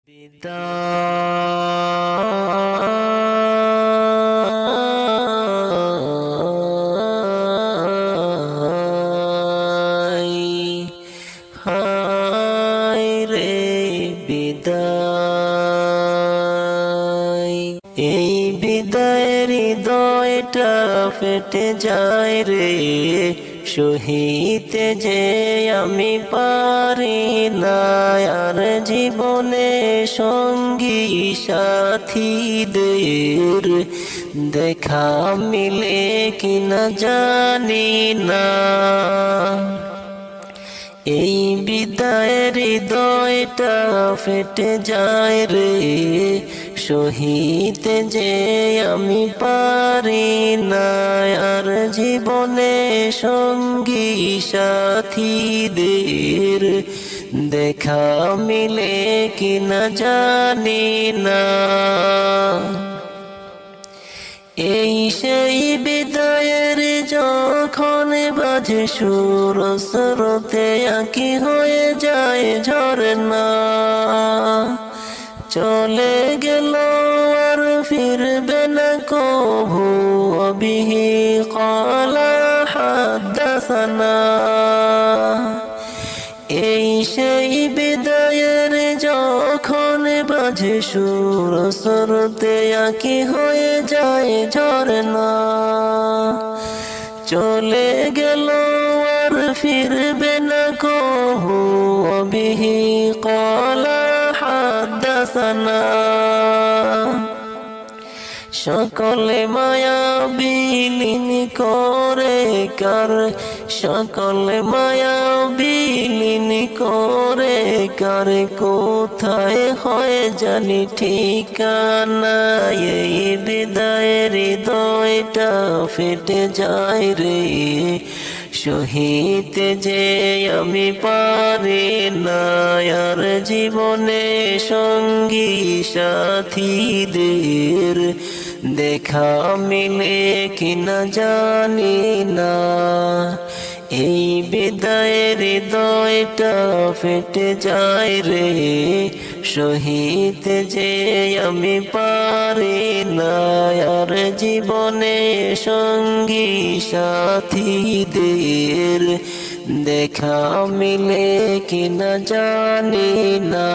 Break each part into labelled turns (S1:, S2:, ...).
S1: বিদায় হায় রে বিদায়, এই বিদায়ের হৃদয়টা ফেটে যায় রে, সহিতে যে আমি পারি না আর জীবনে সঙ্গী সাথীদের দেখা মিলে কিনা জানি না। এই বিদায়ের হৃদয়টা ফেটে যায় রে, সহিতে যে আমি পারি না আর জীবনে সঙ্গী সাথীদের দেখা মিলে কিনা জানি না। এই সেই বিদায়ের যখন বাজে সুর, স্রোতে আঁকি হয়ে যায় ঝরনা, চলে গেল আর ফিরবে না কভু, বিহি ক্বালা হাদ্দাসানা। এই সেই বিদায়ের যখন বাজে সুর, স্রোতে আঁকি হয়ে যায় ঝরনা, চলে গেল আর ফিরবে না কভু, বিহি ক্বালা হাদ্দাসানা। সকলে মায়া বিলীন করে কার, সকলে মায়া বিলীন করে কার, কোথায় হয় জানি ঠিকানা। এই বিদায়ের হৃদয়টা ফেটে যায় রে, সহিতে যে আমি পারি না আর জীবনে সঙ্গী সাথীদের দেখা মিলে কিনা জানি না। এই বিদায়ের হৃদয়টা ফেটে যায় রে, সহিতে যে আমি পারি না আর জীবনে সঙ্গী সাথীদের দেখা মিলে কিনা জানি না।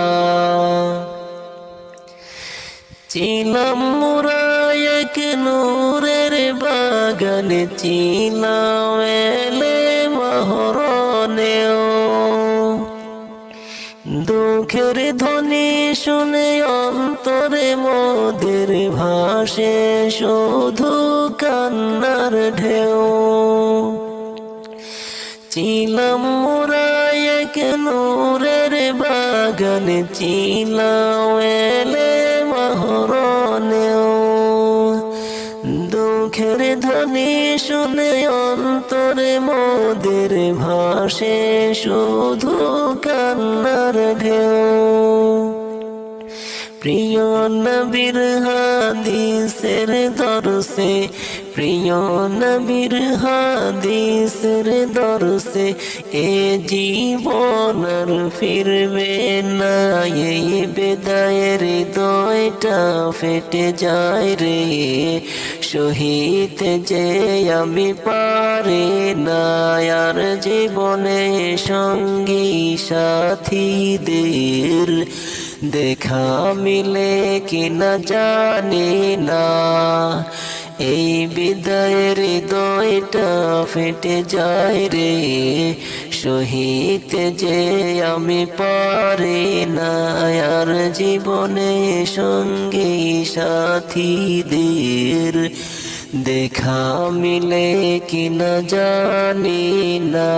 S1: ছিলাম মোরা এক নূরের বাগানে, ছিলাম এলে মহরণেও, দুঃখের ধ্বনি শুনে অন্তরে মোদের ভাসে শুধু কান্নার ঢেউ। ছিলাম মোরা এক নূরের বাগানে, ছিলাম এলে মহরণেও, দুঃখের ধ্বনি শুনে অন্তরে মোদের ভাসে শুধু কান্নার ঢেউ। প্রিয় নবীর হাদিসের দরসে, প্রিয় নবীর হাদিসের দরসে এ জীবন আর ফিরবে না। এই বিদায়ের হৃদয়টা ফেটে যায় রে, সহিতে যে আমি পারি না আর জীবনে সঙ্গী সাথীদের দেখা মিলে কিনা জানি না। এই বিদায়ের হৃদয়টা ফেটে যায় রে, সহিতে যে আমি পারি না আর জীবনে সঙ্গী সাথীদের দেখা মিলে কিনা জানি না।